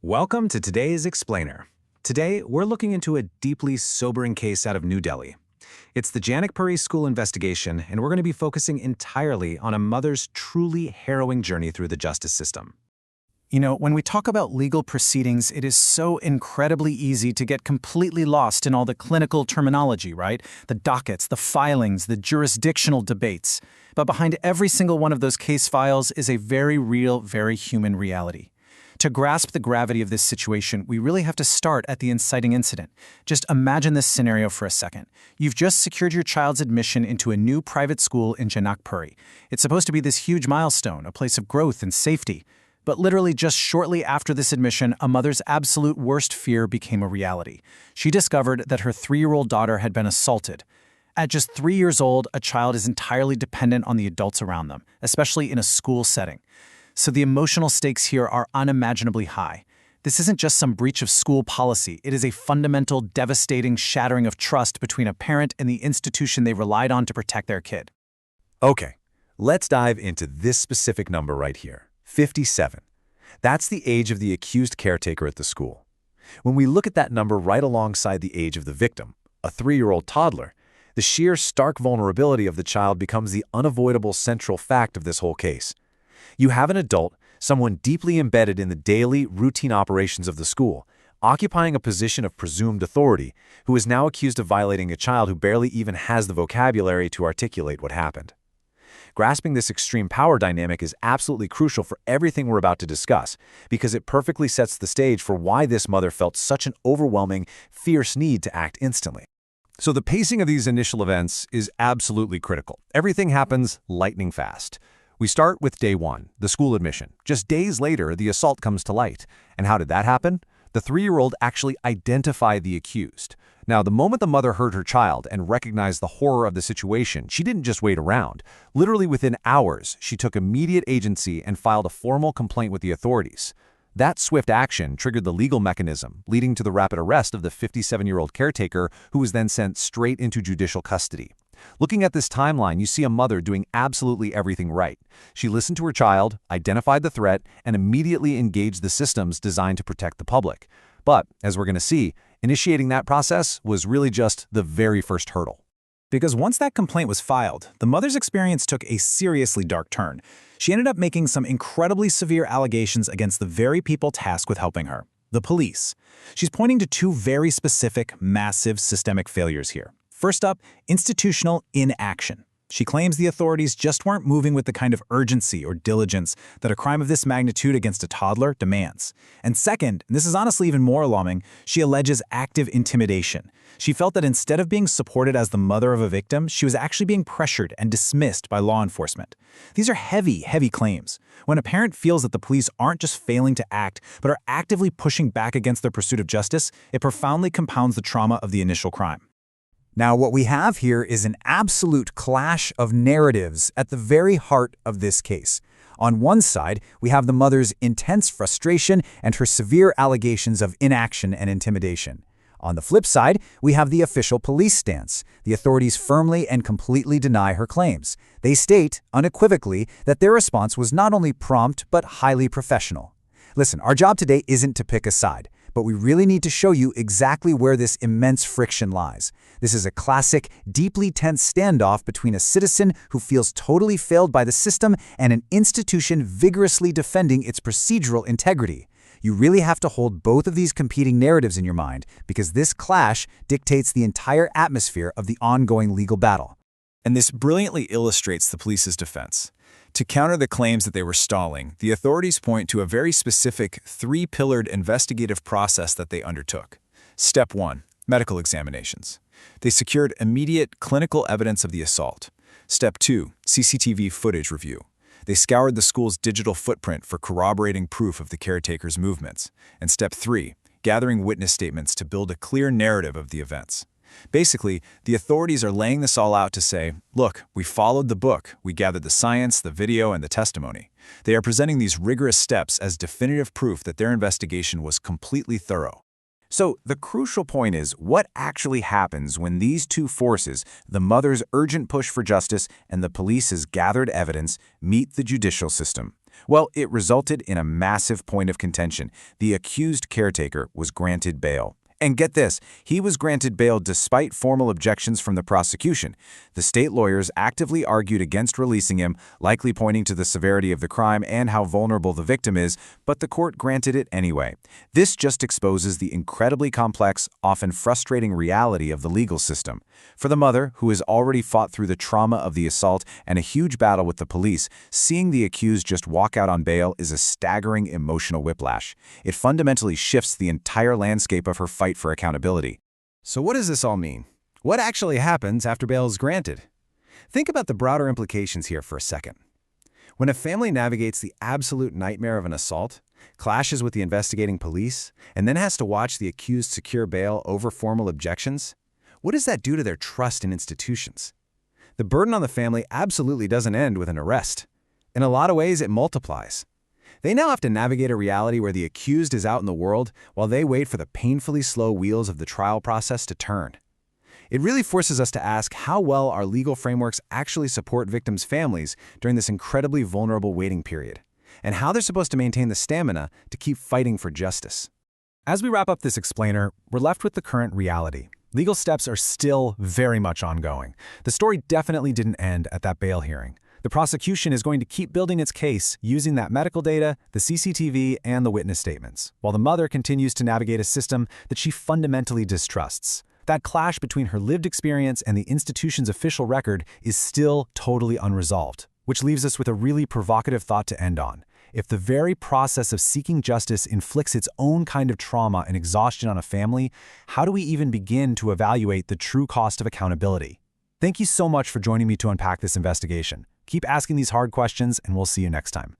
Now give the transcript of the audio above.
Welcome to today's Explainer. Today, we're looking into a deeply sobering case out of New Delhi. It's the Janakpuri school investigation, and we're going to be focusing entirely on a mother's truly harrowing journey through the justice system. You know, when we talk about legal proceedings, it is so incredibly easy to get completely lost in all the clinical terminology, right? The dockets, the filings, the jurisdictional debates. But behind every single one of those case files is a very real, very human reality. To grasp the gravity of this situation, we really have to start at the inciting incident. Just imagine this scenario for a second. You've just secured your child's admission into a new private school in Janakpuri. It's supposed to be this huge milestone, a place of growth and safety. But literally just shortly after this admission, a mother's absolute worst fear became a reality. She discovered that her 3-year-old daughter had been assaulted. At just 3 years old, a child is entirely dependent on the adults around them, especially in a school setting. So the emotional stakes here are unimaginably high. This isn't just some breach of school policy. It is a fundamental, devastating shattering of trust between a parent and the institution they relied on to protect their kid. Okay, let's dive into this specific number right here. 57. That's the age of the accused caretaker at the school. When we look at that number right alongside the age of the victim, a 3-year-old toddler, the sheer stark vulnerability of the child becomes the unavoidable central fact of this whole case. You have an adult, someone deeply embedded in the daily, routine operations of the school, occupying a position of presumed authority, who is now accused of violating a child who barely even has the vocabulary to articulate what happened. Grasping this extreme power dynamic is absolutely crucial for everything we're about to discuss, because it perfectly sets the stage for why this mother felt such an overwhelming, fierce need to act instantly. So the pacing of these initial events is absolutely critical. Everything happens lightning fast. We start with day 1, the school admission. Just days later, the assault comes to light. And how did that happen? The 3-year-old actually identified the accused. Now, the moment the mother heard her child and recognized the horror of the situation, she didn't just wait around. Literally within hours, she took immediate agency and filed a formal complaint with the authorities. That swift action triggered the legal mechanism, leading to the rapid arrest of the 57-year-old caretaker, who was then sent straight into judicial custody. Looking at this timeline, you see a mother doing absolutely everything right. She listened to her child, identified the threat, and immediately engaged the systems designed to protect the public. But, as we're going to see, initiating that process was really just the very first hurdle. Because once that complaint was filed, the mother's experience took a seriously dark turn. She ended up making some incredibly severe allegations against the very people tasked with helping her, the police. She's pointing to 2 very specific, massive systemic failures here. First up, institutional inaction. She claims the authorities just weren't moving with the kind of urgency or diligence that a crime of this magnitude against a toddler demands. And second, and this is honestly even more alarming, she alleges active intimidation. She felt that instead of being supported as the mother of a victim, she was actually being pressured and dismissed by law enforcement. These are heavy, heavy claims. When a parent feels that the police aren't just failing to act, but are actively pushing back against their pursuit of justice, it profoundly compounds the trauma of the initial crime. Now, what we have here is an absolute clash of narratives at the very heart of this case. On one side, we have the mother's intense frustration and her severe allegations of inaction and intimidation. On the flip side, we have the official police stance. The authorities firmly and completely deny her claims. They state, unequivocally, that their response was not only prompt but highly professional. Listen, our job today isn't to pick a side, but we really need to show you exactly where this immense friction lies. This is a classic, deeply tense standoff between a citizen who feels totally failed by the system and an institution vigorously defending its procedural integrity. You really have to hold both of these competing narratives in your mind, because this clash dictates the entire atmosphere of the ongoing legal battle. And this brilliantly illustrates the police's defense. To counter the claims that they were stalling, the authorities point to a very specific 3-pillared investigative process that they undertook. Step 1. Medical examinations. They secured immediate clinical evidence of the assault. Step 2. CCTV footage review. They scoured the school's digital footprint for corroborating proof of the caretaker's movements. And Step 3. Gathering witness statements to build a clear narrative of the events. Basically, the authorities are laying this all out to say, look, we followed the book, we gathered the science, the video, and the testimony. They are presenting these rigorous steps as definitive proof that their investigation was completely thorough. So the crucial point is, what actually happens when these 2 forces, the mother's urgent push for justice and the police's gathered evidence, meet the judicial system? Well, it resulted in a massive point of contention. The accused caretaker was granted bail. And get this, he was granted bail despite formal objections from the prosecution. The state lawyers actively argued against releasing him, likely pointing to the severity of the crime and how vulnerable the victim is, but the court granted it anyway. This just exposes the incredibly complex, often frustrating reality of the legal system. For the mother, who has already fought through the trauma of the assault and a huge battle with the police, seeing the accused just walk out on bail is a staggering emotional whiplash. It fundamentally shifts the entire landscape of her fight for accountability. So what does this all mean? What actually happens after bail is granted? Think about the broader implications here for a second. When a family navigates the absolute nightmare of an assault, clashes with the investigating police, and then has to watch the accused secure bail over formal objections, what does that do to their trust in institutions? The burden on the family absolutely doesn't end with an arrest. In a lot of ways, it multiplies. They now have to navigate a reality where the accused is out in the world while they wait for the painfully slow wheels of the trial process to turn. It really forces us to ask how well our legal frameworks actually support victims' families during this incredibly vulnerable waiting period, and how they're supposed to maintain the stamina to keep fighting for justice. As we wrap up this explainer, we're left with the current reality. Legal steps are still very much ongoing. The story definitely didn't end at that bail hearing. The prosecution is going to keep building its case using that medical data, the CCTV, and the witness statements, while the mother continues to navigate a system that she fundamentally distrusts. That clash between her lived experience and the institution's official record is still totally unresolved, which leaves us with a really provocative thought to end on. If the very process of seeking justice inflicts its own kind of trauma and exhaustion on a family, how do we even begin to evaluate the true cost of accountability? Thank you so much for joining me to unpack this investigation. Keep asking these hard questions, and we'll see you next time.